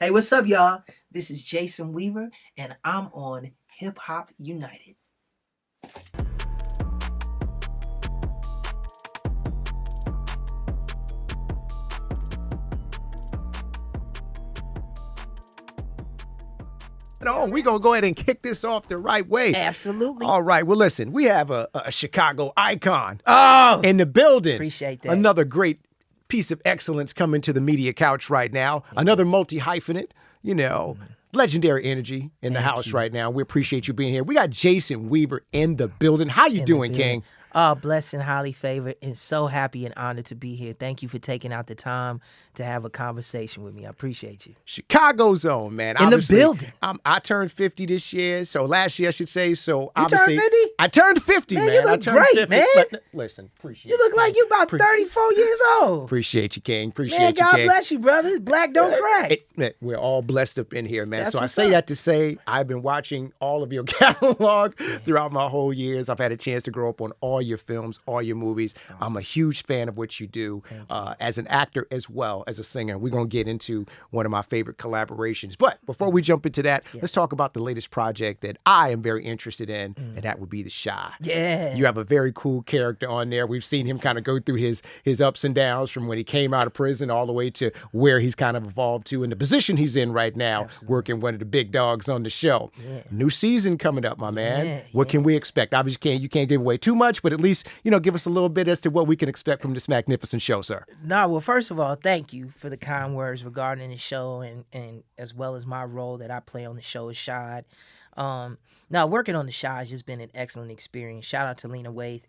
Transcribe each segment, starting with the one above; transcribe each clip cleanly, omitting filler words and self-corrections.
Hey, what's up, y'all? This is Jason Weaver, and I'm on Hip Hop United. On. We're going to go ahead and kick this off the right way. Absolutely. All right. Well, listen, we have a Chicago icon Oh, in the building. appreciate that. Another great piece of excellence coming to the media couch right now. Yeah. Another multi-hyphenate, legendary energy in the house right now. We appreciate you being here. We got Jason Weaver in the building. How you doing, King? Oh, blessed and highly favored, and so happy and honored to be here. Thank you for taking out the time to have a conversation with me. I appreciate you. Chicago's own, man. In the building. I turned 50 this year, so last year I should say. So you obviously, turned 50? I turned 50, man. You look great, 50, man. Listen, appreciate you. You look like you about 34 years old. Appreciate you, King. Appreciate man, you, God King. bless you, brother. Black don't crack. We're all blessed up in here, man. That's so I say that to say I've been watching all of your catalog throughout my whole years. I've had a chance to grow up on all your films, all your movies. Awesome. I'm a huge fan of what you do as an actor as well as a singer. We're going to get into one of my favorite collaborations. But before we jump into that, let's talk about the latest project that I am very interested in, and that would be The Chi. Yeah. You have a very cool character on there. We've seen him kind of go through his ups and downs from when he came out of prison all the way to where he's kind of evolved to and the position he's in right now, working one of the big dogs on the show. Yeah. New season coming up, my man. What can we expect? Obviously, you can't give away too much, but at least, give us a little bit as to what we can expect from this magnificent show, sir. No, well, first of all, thank you for the kind words regarding the show and as well as my role that I play on the show as Shad. Now, working on the Chi has just been an excellent experience. Shout out to Lena Waithe.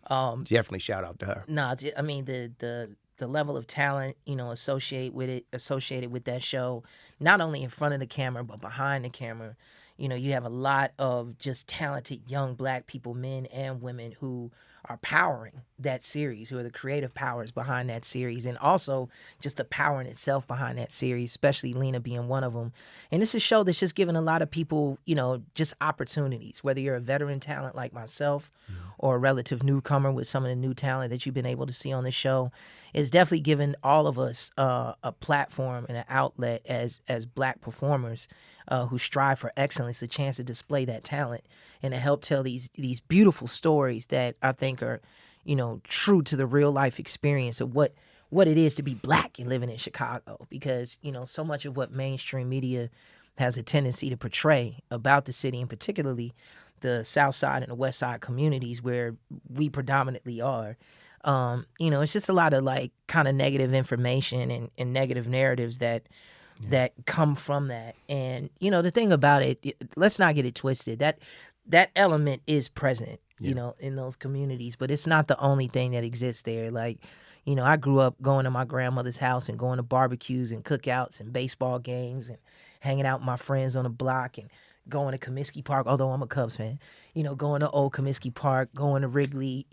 Definitely shout out to her. No, I mean the level of talent associated with that show, not only in front of the camera but behind the camera. You have a lot of just talented young Black people, men and women, who are powering that series, who are the creative powers behind that series, and also just the power in itself behind that series, especially Lena being one of them. And it's a show that's just giving a lot of people, just opportunities, whether you're a veteran talent like myself or a relative newcomer with some of the new talent that you've been able to see on the show. It's definitely given all of us a platform and an outlet as Black performers who strive for excellence, a chance to display that talent and to help tell these beautiful stories that I think are, true to the real life experience of what it is to be Black and living in Chicago. Because, so much of what mainstream media has a tendency to portray about the city, and particularly the South Side and the West Side communities where we predominantly are, it's just a lot of kind of negative information and negative narratives that come from that. And, the thing about it, let's not get it twisted. That element is present, in those communities, but it's not the only thing that exists there. I grew up going to my grandmother's house and going to barbecues and cookouts and baseball games and hanging out with my friends on the block and going to Comiskey Park, although I'm a Cubs fan, going to old Comiskey Park, going to Wrigley,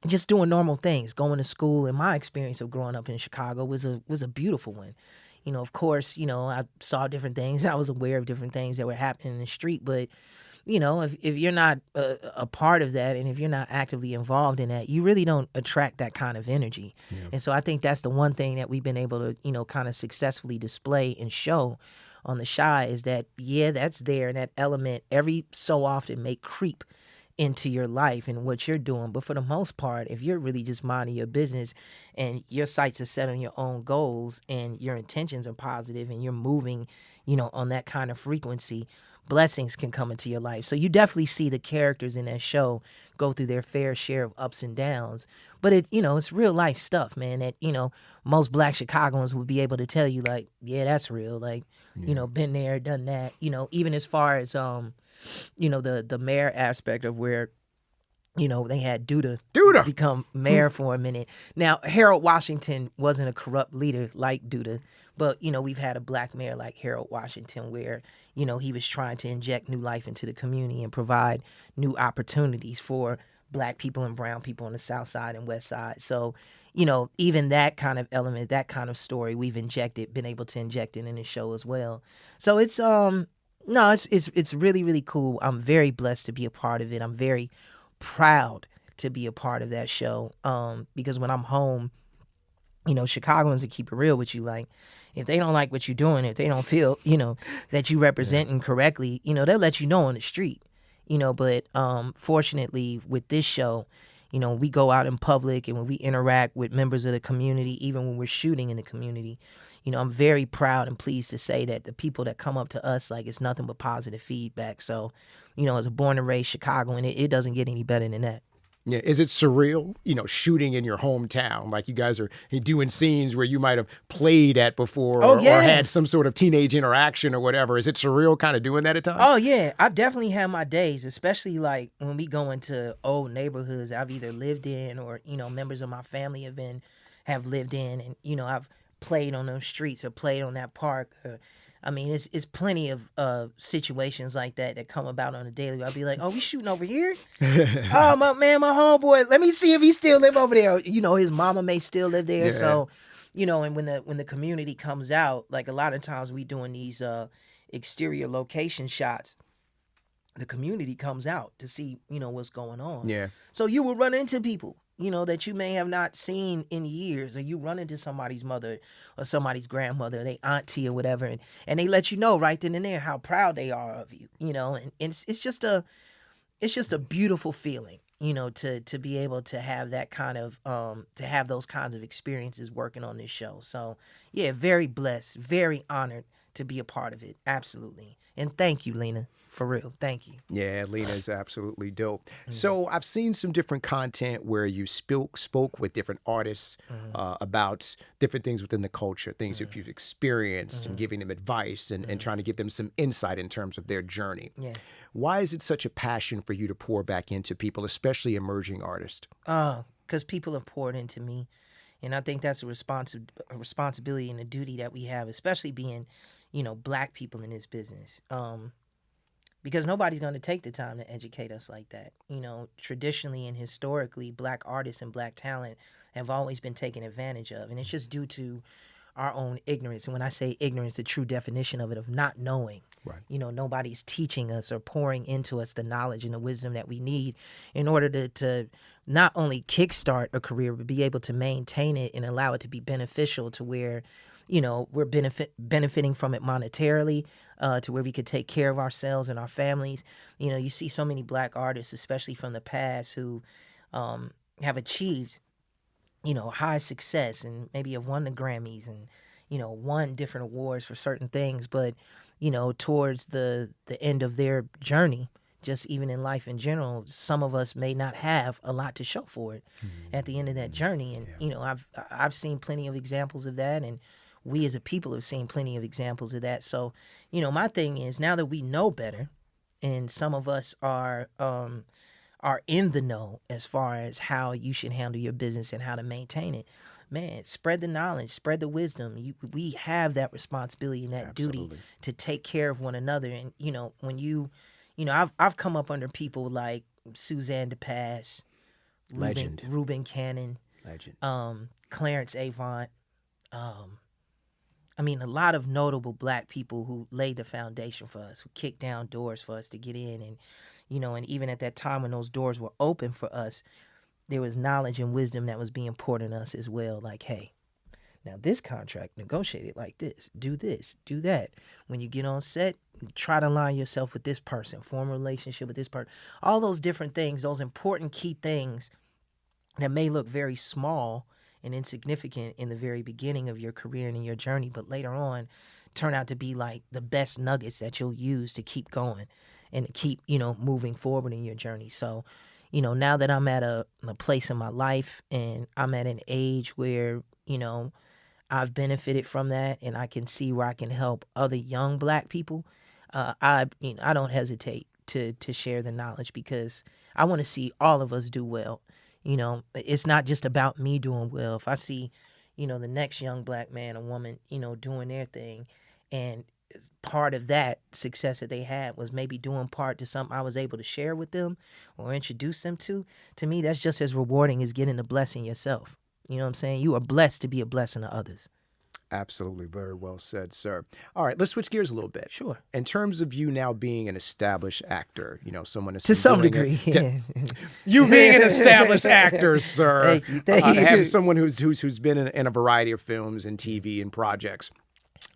just doing normal things, going to school. And my experience of growing up in Chicago was a beautiful one. Of course, I saw different things. I was aware of different things that were happening in the street. But, if you're not a part of that and if you're not actively involved in that, you really don't attract that kind of energy. Yeah. And so I think that's the one thing that we've been able to, kind of successfully display and show on the Chi is that, that's there, and that element every so often may creep into your life and what you're doing. But for the most part, if you're really just minding your business and your sights are set on your own goals and your intentions are positive and you're moving, on that kind of frequency, blessings can come into your life. So you definitely see the characters in that show go through their fair share of ups and downs. But it's real life stuff, man, that, most Black Chicagoans would be able to tell you, that's real. Been there, done that, even as far as, the mayor aspect of where, they had Duda become mayor for a minute. Now, Harold Washington wasn't a corrupt leader like Duda, but, we've had a Black mayor like Harold Washington where, he was trying to inject new life into the community and provide new opportunities for Black people and brown people on the South Side and West Side. So, even that kind of element, that kind of story, we've been able to inject it in the show as well. So it's it's really, really cool. I'm very blessed to be a part of it. I'm very proud to be a part of that show. Because when I'm home, Chicagoans will keep it real with you. Like, if they don't like what you're doing, if they don't feel, that you representing correctly, they'll let you know on the street. But fortunately with this show, we go out in public and when we interact with members of the community, even when we're shooting in the community, I'm very proud and pleased to say that the people that come up to us, like, it's nothing but positive feedback. So, as a born and raised Chicagoan, it doesn't get any better than that. Yeah, is it surreal, shooting in your hometown? Like, you guys are doing scenes where you might have played at before Oh, or yeah. had some sort of teenage interaction or whatever. Is it surreal kind of doing that at times? Oh yeah, I definitely have my days, especially like when we go into old neighborhoods I've either lived in or members of my family have lived in, and I've played on those streets or played on that park. I mean, it's plenty of situations like that come about on a daily. I'll be like, oh, we shooting over here? Oh my homeboy, let me see if he still live over there. His mama may still live there. Yeah. So, and when the community comes out, like a lot of times we doing these exterior location shots, the community comes out to see what's going on. Yeah. So you will run into people that you may have not seen in years, or you run into somebody's mother or somebody's grandmother, they auntie or whatever, and they let you know right then and there how proud they are of you. And it's just a beautiful feeling, to be able to have that kind of to have those kinds of experiences working on this show. So yeah, very blessed, very honored to be a part of it. Absolutely. And thank you, Lena. For real. Thank you. Yeah, Lena is absolutely dope. So I've seen some different content where you spoke with different artists about different things within the culture, things that you've experienced, and giving them advice and trying to give them some insight in terms of their journey. Yeah. Why is it such a passion for you to pour back into people, especially emerging artists? Because people have poured into me. And I think that's a responsibility and a duty that we have, especially being, Black people in this business. Because nobody's going to take the time to educate us like that. Traditionally and historically, Black artists and Black talent have always been taken advantage of. And it's just due to our own ignorance. And when I say ignorance, the true definition of it, of not knowing. Right. Nobody's teaching us or pouring into us the knowledge and the wisdom that we need in order to not only kickstart a career, but be able to maintain it and allow it to be beneficial to where, we're benefiting from it monetarily, to where we could take care of ourselves and our families. You see so many Black artists, especially from the past, who have achieved, high success and maybe have won the Grammys and, won different awards for certain things. But, towards the end of their journey, just even in life in general, some of us may not have a lot to show for it at the end of that journey. And, I've seen plenty of examples of that, and we as a people have seen plenty of examples of that. So, my thing is, now that we know better, and some of us are in the know as far as how you should handle your business and how to maintain it, man, spread the knowledge, spread the wisdom. We have that responsibility and that duty to take care of one another. And, when I've come up under people like Suzanne DePass, Legend. Reuben Cannon, Legend. Clarence Avant, a lot of notable Black people who laid the foundation for us, who kicked down doors for us to get in. And, and even at that time when those doors were open for us, there was knowledge and wisdom that was being poured in us as well. Like, hey, now this contract, negotiate it like this, do that. When you get on set, try to align yourself with this person, form a relationship with this person. All those different things, those important key things that may look very small and insignificant in the very beginning of your career and in your journey, but later on turn out to be like the best nuggets that you'll use to keep going and to keep, moving forward in your journey. So, now that I'm at a place in my life and I'm at an age where, I've benefited from that and I can see where I can help other young Black people, I don't hesitate to share the knowledge, because I want to see all of us do well. It's not just about me doing well. If I see, the next young Black man or woman, doing their thing, and part of that success that they had was maybe doing part to something I was able to share with them or introduce them to me, that's just as rewarding as getting the blessing yourself. You know what I'm saying? You are blessed to be a blessing to others. Absolutely. Very well said, sir. All right, let's switch gears a little bit. Sure. In terms of you now being an established actor, someone that's To been some doing degree, it. yeah. You being an established actor, sir. Thank you, thank you. Having someone who's been in a variety of films and TV and projects.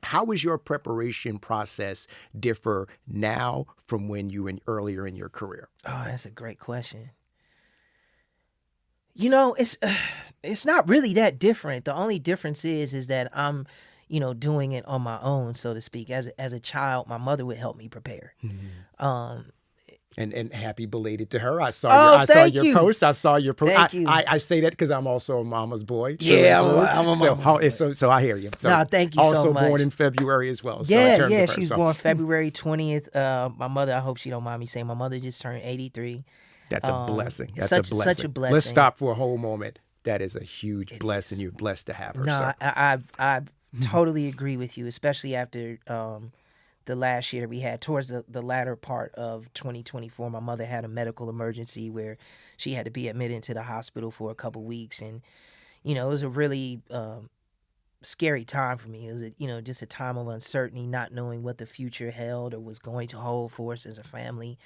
How is your preparation process differ now from when you were earlier in your career? Oh, that's a great question. It's not really that different. The only difference is that I'm, doing it on my own, so to speak. As a child, my mother would help me prepare. Um, And happy belated to her. I saw Oh, I saw thank your you. post. I saw your post. Thank you. I say that because I'm also a mama's boy. Yeah, through and I'm a through. mama's boy. So I hear you. So No, thank you so also born much. in February as well. So in yeah, terms yeah. of her, She was so born February 20th. My mother, I hope she don't mind me saying, my mother just turned 83. that's a blessing. That's such a blessing. a blessing. Let's stop for a whole moment. That is a huge It blessing. is. You're blessed to have her. No, sir. I totally agree with you, especially after the last year that we had. Towards the latter part of 2024, my mother had a medical emergency where she had to be admitted into the hospital for a couple weeks, and it was a really scary time for me. It was just a time of uncertainty, not knowing what the future held or was going to hold for us as a family.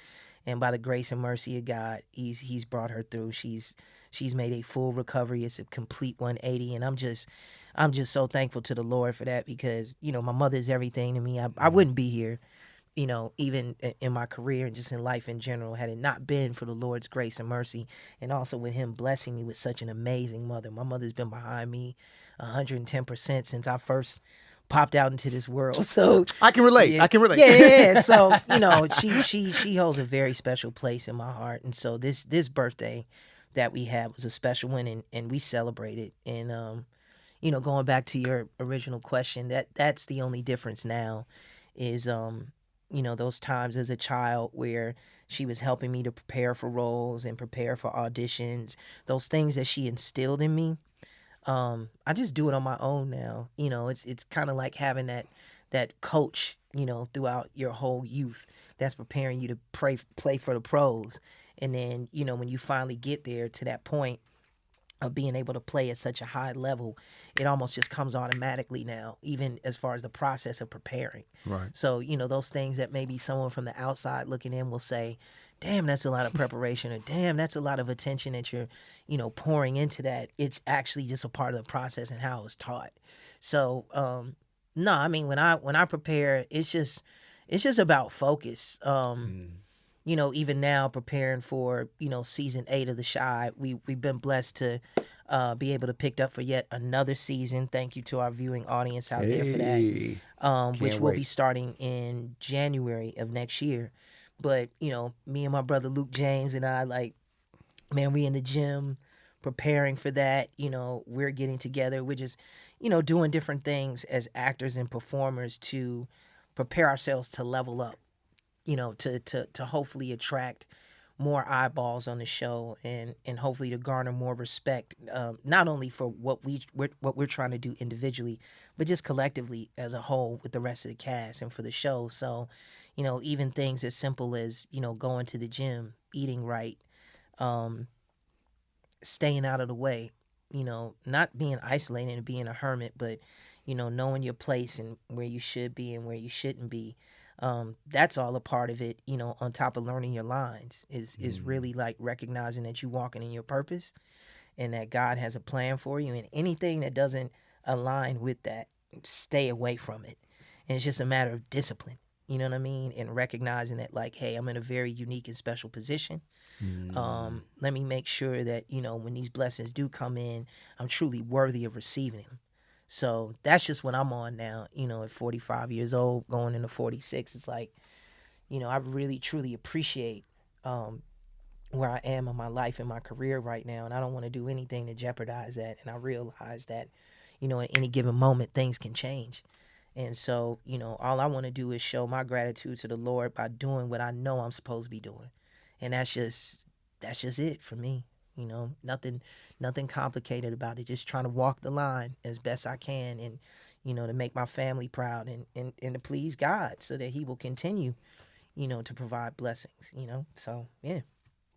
And by the grace and mercy of God, he's brought her through. She's made a full recovery. It's a complete 180, and I'm just so thankful to the Lord for that, because my mother is everything to me. I wouldn't be here, even in my career and just in life in general, had it not been for the Lord's grace and mercy, and also with Him blessing me with such an amazing mother. My mother's been behind me 110% since I first popped out into this world. So I can relate. yeah, I can relate. yeah. So she holds a very special place in my heart, and so this birthday that we had was a special one, and we celebrated. And going back to your original question, that's the only difference now, is those times as a child where she was helping me to prepare for roles and prepare for auditions, those things that she instilled in me. I just do it on my own now. It's kind of like having that coach, throughout your whole youth, that's preparing you to play for the pros. And then, when you finally get there to that point of being able to play at such a high level, it almost just comes automatically now, even as far as the process of preparing. Right. So, those things that maybe someone from the outside looking in will say, damn, that's a lot of preparation, or damn, that's a lot of attention that you're, pouring into that. It's actually just a part of the process and how it was taught. So, no, I mean, when I prepare, it's just about focus. Even now preparing for, season 8 of The Chi, we've been blessed to be able to pick up for yet another season. Thank you to our viewing audience out there for that. Which will be starting in January of next year. But, me and my brother Luke James and I, like, man, we in the gym preparing for that. We're getting together. We're just, doing different things as actors and performers to prepare ourselves to level up, to hopefully attract more eyeballs on the show, and hopefully to garner more respect, not only for what we're trying to do individually, but just collectively as a whole with the rest of the cast and for the show. So, even things as simple as, going to the gym, eating right, staying out of the way, not being isolated and being a hermit, but, knowing your place and where you should be and where you shouldn't be. That's all a part of it, on top of learning your lines, is really like recognizing that you're walking in your purpose and that God has a plan for you, and anything that doesn't align with that, stay away from it. And it's just a matter of discipline, you know what I mean? And recognizing that, like, hey, I'm in a very unique and special position. Let me make sure that, when these blessings do come in, I'm truly worthy of receiving them. So that's just what I'm on now, at 45 years old, going into 46. It's like, I really, truly appreciate where I am in my life and my career right now. And I don't want to do anything to jeopardize that. And I realize that, at any given moment, things can change. And so, all I want to do is show my gratitude to the Lord by doing what I know I'm supposed to be doing. And that's just it for me. Nothing complicated about it. Just trying to walk the line as best I can, and, to make my family proud, and to please God so that He will continue, to provide blessings, So, yeah.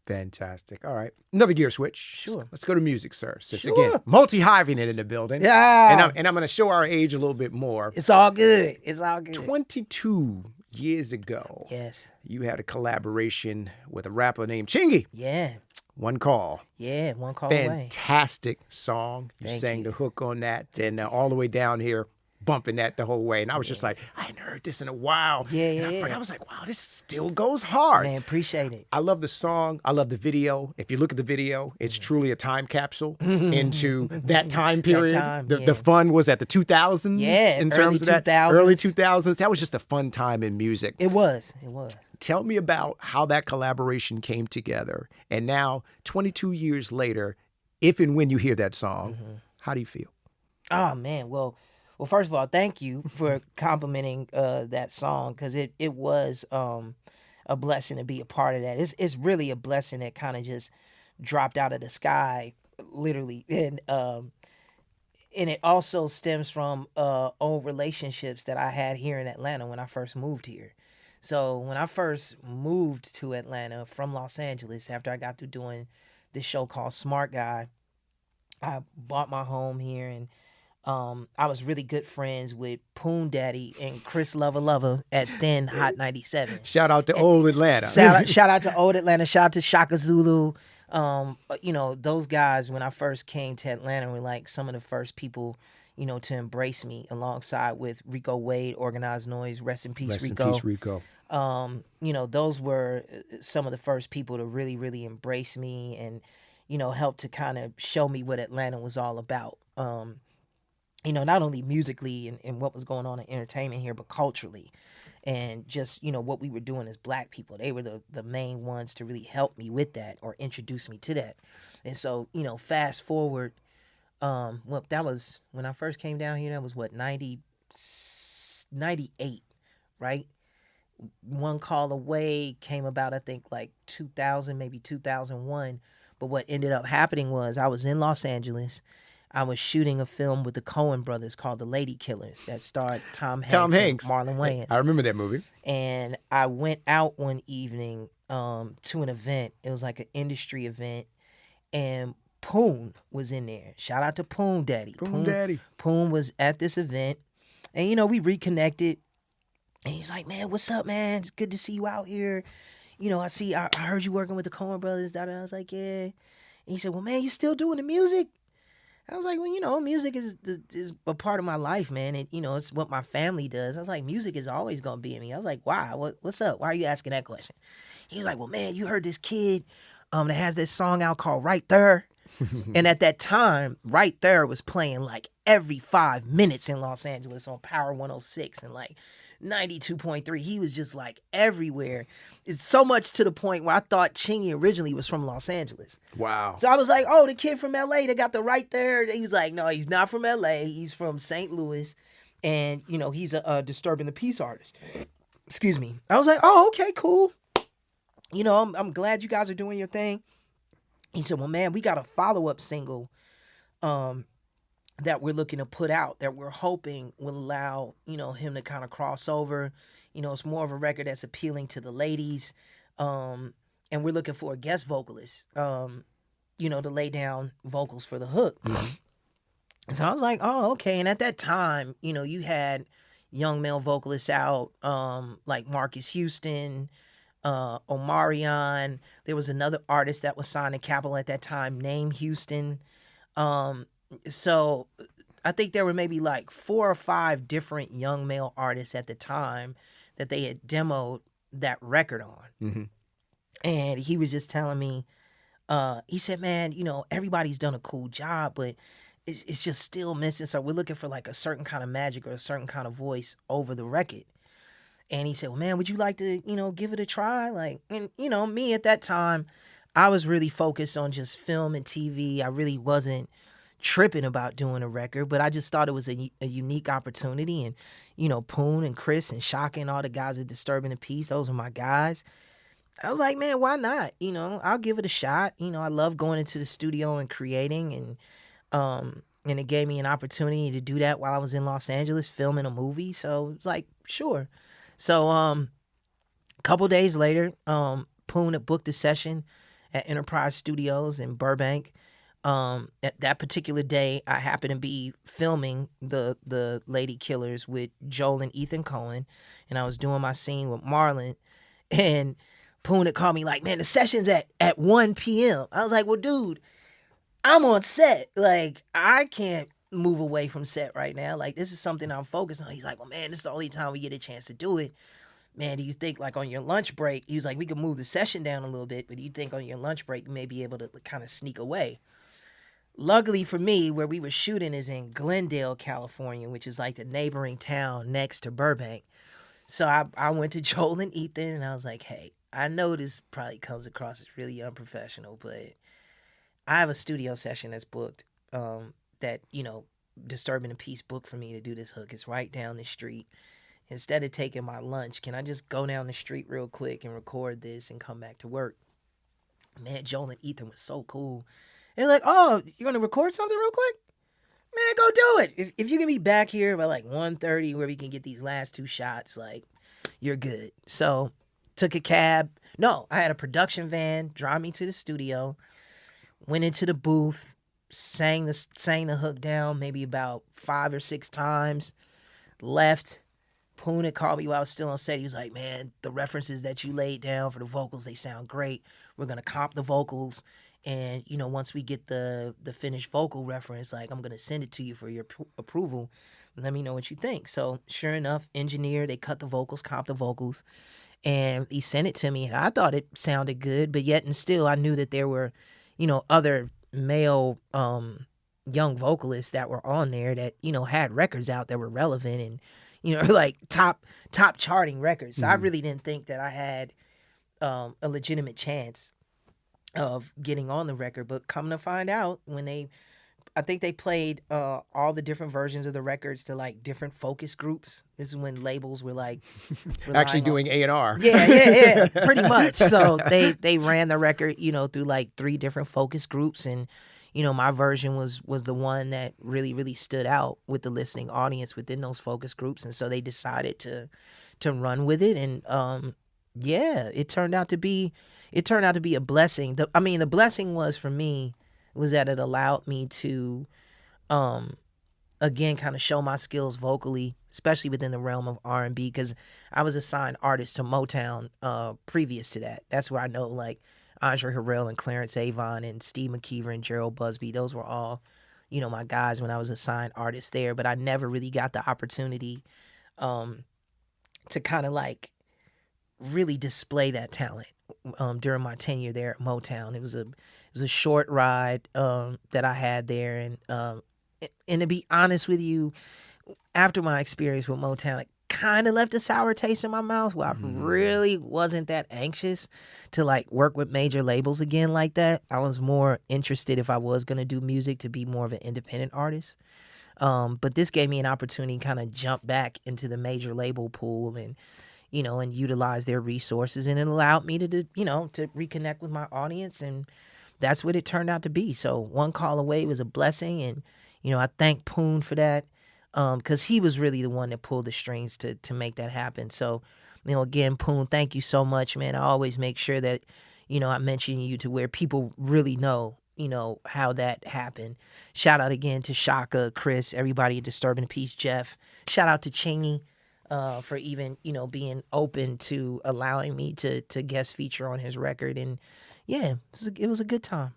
Fantastic. All right. Another gear switch. Sure. Let's go to music, sir. Since Sure. again, multi-hyphenate in the building. Yeah. And I'm going to show our age a little bit more. It's all good. It's all good. 22 years ago, Yes. you had a collaboration with a rapper named Chingy. Yeah. One Call. Yeah. One call away. Fantastic song. You Thank sang you. the hook on that, and all the way down here, bumping that the whole way. And I was just like, I hadn't heard this in a while. Yeah, And yeah. I was like, wow, this still goes hard. Man, appreciate it. I love the song. I love the video. If you look at the video, it's truly a time capsule into that time period. time, the yeah. fun was at the 2000s. Yeah, in early terms of that 2000s. early 2000s. That was just a fun time in music. It was. It was. Tell me about how that collaboration came together. And now, 22 years later, if and when you hear that song, how do you feel? Oh man, well, first of all, thank you for complimenting that song because it was a blessing to be a part of that. It's really a blessing that kind of just dropped out of the sky, literally, and it also stems from old relationships that I had here in Atlanta when I first moved here. So when I first moved to Atlanta from Los Angeles after I got through doing this show called Smart Guy, I bought my home here and I was really good friends with Poon Daddy and Chris Lover Lover at then Hot 97. Shout out to old Atlanta. Shout out to Old Atlanta. Shout out to Shaka Zulu. Those guys, when I first came to Atlanta, were like some of the first people, to embrace me alongside with Rico Wade, Organized Noise, rest in peace, Rest in Rico. peace, Rico. Those were some of the first people to really, really embrace me and, help to kind of show me what Atlanta was all about. Not only musically and what was going on in entertainment here, but culturally. And just, what we were doing as Black people. They were the main ones to really help me with that or introduce me to that. And so, fast forward, that was, when I first came down here, that was what, 98, right? One Call Away came about, I think, like 2000, maybe 2001. But what ended up happening was I was in Los Angeles. I was shooting a film with the Coen brothers called The Lady Killers that starred Tom Hanks. And Marlon Wayans. I remember that movie. And I went out one evening to an event. It was like an industry event. And Poon was in there. Shout out to Poon Daddy. Poon Daddy. Poon was at this event. And, we reconnected. And he was like, man, what's up, man? It's good to see you out here. I heard you working with the Coen brothers. I was like, yeah. And he said, well, man, you still doing the music? I was like, well, music is a part of my life, man. And, it's what my family does. I was like, music is always going to be in me. I was like, wow, what's up? Why are you asking that question? He was like, well, man, you heard this kid that has this song out called Right There. And at that time, Right There was playing like every 5 minutes in Los Angeles on Power 106 and like 92.3. He was just like everywhere. It's so much to the point where I thought Chingy originally was from Los Angeles. Wow. So I was like, oh, the kid from LA that got the Right There. He was like, no, he's not from LA. He's from St. Louis. And, he's a Disturbing the Peace artist. Excuse me. I was like, oh, okay, cool. I'm glad you guys are doing your thing. He said, well, man, we got a follow-up single that we're looking to put out that we're hoping will allow, him to kind of cross over. It's more of a record that's appealing to the ladies. And we're looking for a guest vocalist, to lay down vocals for the hook. Mm-hmm. So I was like, oh, okay. And at that time, you had young male vocalists out, like Marcus Houston, Omarion. There was another artist that was signed to Capitol at that time named Houston. So I think there were maybe like 4 or 5 different young male artists at the time that they had demoed that record on. Mm-hmm. And he was just telling me, he said, man, everybody's done a cool job, but it's just still missing. So we're looking for like a certain kind of magic or a certain kind of voice over the record. And he said, well, man, would you like to, give it a try? Like, and, me at that time, I was really focused on just film and TV. I really wasn't tripping about doing a record, but I just thought it was a unique opportunity. And, Poon and Chris and Shaka and all the guys at Disturbing the Peace, those are my guys. I was like, man, why not? I'll give it a shot. I love going into the studio and creating, and it gave me an opportunity to do that while I was in Los Angeles filming a movie. So it was like, sure. So a couple days later, Poon had booked a session at Enterprise Studios in Burbank. At that particular day, I happened to be filming the Lady Killers with Joel and Ethan Coen, and I was doing my scene with Marlon, and Poon had called me like, man, the session's at 1 p.m. I was like, well, dude, I'm on set. Like, I can't move away from set right now. Like, this is something I'm focused on. He's like, well, man, this is the only time we get a chance to do it. Man, do you think, like, on your lunch break, he was like, we could move the session down a little bit, but do you think on your lunch break you may be able to kind of sneak away? Luckily for me, where we were shooting is in Glendale, California, which is like the neighboring town next to Burbank. So I went to Joel and Ethan, and I was like, hey, I know this probably comes across as really unprofessional, but I have a studio session that's booked that, Disturbing the Peace booked for me to do this hook. It's right down the street. Instead of taking my lunch, can I just go down the street real quick and record this and come back to work? Man, Joel and Ethan was so cool. They're like, oh, you're going to record something real quick? Man, go do it. If you can be back here by like 1:30 where we can get these last two shots, like, you're good. So, took a cab. No, I had a production van drive me to the studio. Went into the booth, sang the hook down maybe about 5 or 6 times. Left. Poon had called me while I was still on set. He was like, man, the references that you laid down for the vocals, they sound great. We're going to comp the vocals. And, once we get the finished vocal reference, like, I'm going to send it to you for your approval. Let me know what you think. So, sure enough, engineer, they cut the vocals, comp the vocals. And he sent it to me. And I thought it sounded good. But yet and still, I knew that there were, other male young vocalists that were on there that, had records out that were relevant and, like top charting records. So I really didn't think that I had a legitimate chance of getting on the record, but come to find out I think they played all the different versions of the records to like different focus groups. This is when labels were like actually doing A&R. Yeah, pretty much. So they ran the record, through like 3 different focus groups, and my version was the one that really, really stood out with the listening audience within those focus groups, and so they decided to run with it, and it turned out to be a blessing. The blessing was for me was that it allowed me to, again, kind of show my skills vocally, especially within the realm of R&B, because I was a signed artist to Motown previous to that. That's where I know, like, Andre Harrell and Clarence Avant and Steve McKeever and Gerald Busby. Those were all, my guys when I was a signed artist there. But I never really got the opportunity to kind of, like, really display that talent during my tenure there at Motown. It was a short ride that I had there, and to be honest with you, after my experience with Motown, it kind of left a sour taste in my mouth. Where I really wasn't that anxious to like work with major labels again like that. I was more interested, if I was gonna do music, to be more of an independent artist. But this gave me an opportunity to kind of jump back into the major label pool and utilize their resources, and it allowed me to to reconnect with my audience, and that's what it turned out to be. So one call away was a blessing, and I thank Poon for that, because he was really the one that pulled the strings to make that happen. So, again, Poon, thank you so much, man. I always make sure that I mention you to where people really know how that happened. Shout out again to Shaka, Chris, everybody at Disturbing the Peace, Jeff. Shout out to Chingy. For even, being open to allowing me to guest feature on his record. And yeah, it was a good time.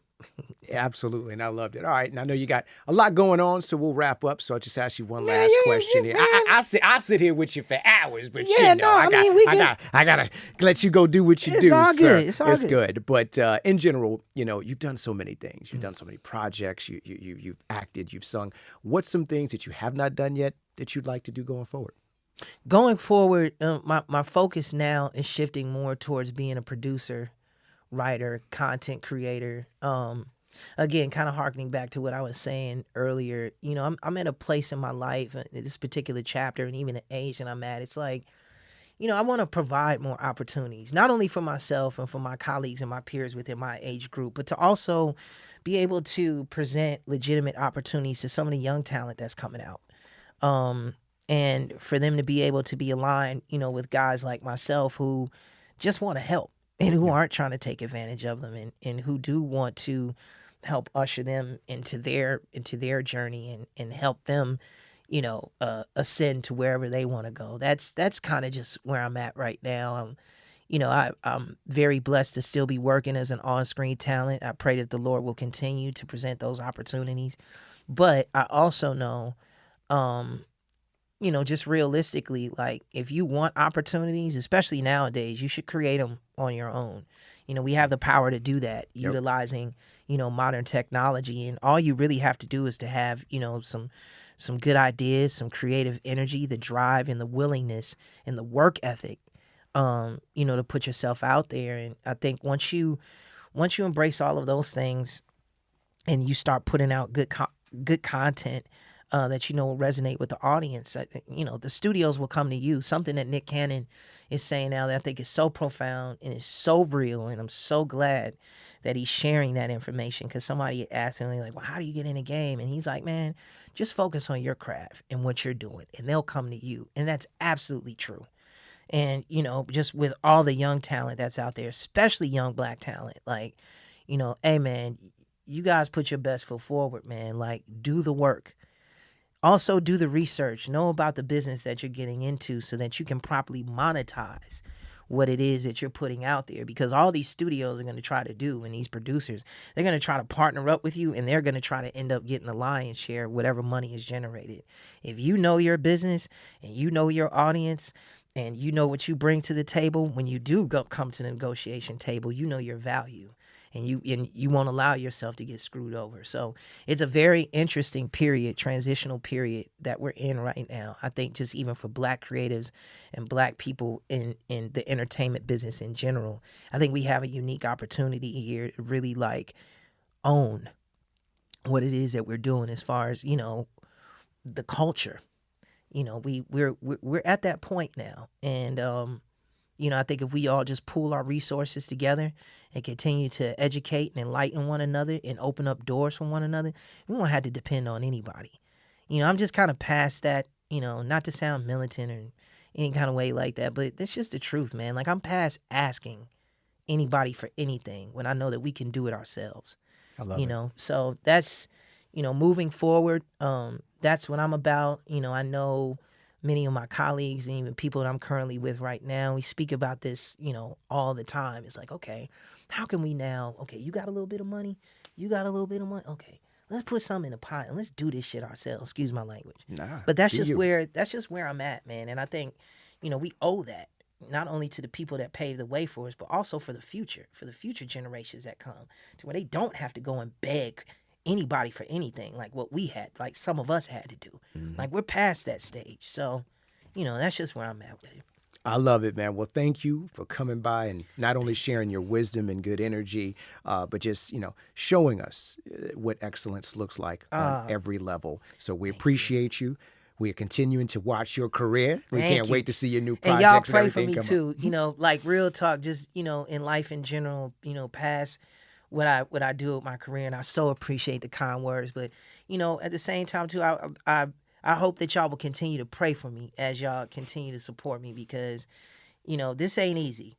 Absolutely, and I loved it. All right, and I know you got a lot going on, so we'll wrap up. So I'll just ask you one last question here. I sit here with you for hours, but I gotta let you go do what you do. It's all good. It's good. But in general, you've done so many things. You've done so many projects. You've acted. You've sung. What's some things that you have not done yet that you'd like to do going forward? Going forward, my focus now is shifting more towards being a producer, writer, content creator. Again, kind of harkening back to what I was saying earlier. I'm at a place in my life, this particular chapter, and even the age that I'm at. It's like, I want to provide more opportunities, not only for myself and for my colleagues and my peers within my age group, but to also be able to present legitimate opportunities to some of the young talent that's coming out. And for them to be able to be aligned, with guys like myself who just want to help. and who aren't trying to take advantage of them, and who do want to help usher them into their journey, and help them, ascend to wherever they want to go. That's kind of just where I'm at right now. I'm very blessed to still be working as an on-screen talent. I pray that the Lord will continue to present those opportunities. But I also know, just realistically, like, if you want opportunities, especially nowadays, you should create them on your own. We have the power to do that, Yep. utilizing, modern technology. And all you really have to do is to have, some good ideas, some creative energy, the drive and the willingness and the work ethic, to put yourself out there. And I think once you embrace all of those things, and you start putting out good content that will resonate with the audience, I think, the studios will come to you. Something that Nick Cannon is saying now that I think is so profound and is so real, and I'm so glad that he's sharing that information, because somebody asked him, like, well, how do you get in the game? And he's like, man, just focus on your craft and what you're doing, and they'll come to you. And that's absolutely true. And, just with all the young talent that's out there, especially young Black talent, like, hey, man, you guys put your best foot forward, man. Like, do the work. Also, do the research. Know about the business that you're getting into so that you can properly monetize what it is that you're putting out there. Because all these studios are going to try to do, and these producers, they're going to try to partner up with you, and they're going to try to end up getting the lion's share of whatever money is generated. If you know your business and you know your audience, and you know what you bring to the table, when you do come to the negotiation table, you know your value, and you won't allow yourself to get screwed over. So it's a very interesting transitional period that we're in right now. I think just even for Black creatives and Black people in the entertainment business in general, I think we have a unique opportunity here to really, like, own what it is that we're doing as far as, the culture. We're at that point now, and I think if we all just pool our resources together and continue to educate and enlighten one another and open up doors for one another, we won't have to depend on anybody. I'm just kind of past that, not to sound militant or any kind of way like that, but that's just the truth, man. Like, I'm past asking anybody for anything when I know that we can do it ourselves. I love it. So that's, moving forward, that's what I'm about. I know many of my colleagues and even people that I'm currently with right now, we speak about this, all the time. It's like, okay, how can we now, okay, you got a little bit of money, okay, let's put something in the pot and let's do this shit ourselves. Excuse my language. Nah, But that's do just you. where I'm at, man. And I think, we owe that not only to the people that paved the way for us, but also for the future generations that come, to where they don't have to go and beg anybody for anything like what we had, like some of us had to do. Like, we're past that stage. So, that's just where I'm at with it. I love it, man. Well, thank you for coming by and not only sharing your wisdom and good energy, but just, showing us what excellence looks like on every level. So we appreciate you. We are continuing to watch your career. We Thank can't you. wait to see your new And projects y'all and pray for everything me come up. too. Like, real talk, just, in life in general, past what I do with my career, and I so appreciate the kind words. But, at the same time too, I hope that y'all will continue to pray for me as y'all continue to support me, because, this ain't easy.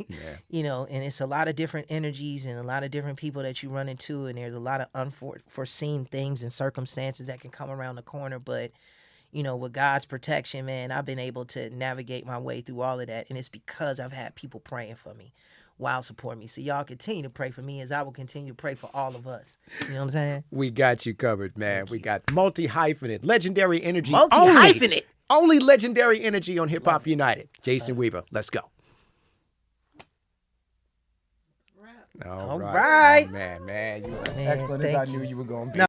Yeah. And it's a lot of different energies and a lot of different people that you run into, and there's a lot of unforeseen things and circumstances that can come around the corner. But, with God's protection, man, I've been able to navigate my way through all of that, and it's because I've had people praying for me while supporting me. So y'all continue to pray for me as I will continue to pray for all of us. You know what I'm saying? We got you covered, man. We got multi-hyphenate, legendary energy. Multi-hyphenate. Only legendary energy on Hip Hop United. Jason Weaver, let's go. All right. Oh, man, you was Man, excellent as I thank knew you. you were going to be. No,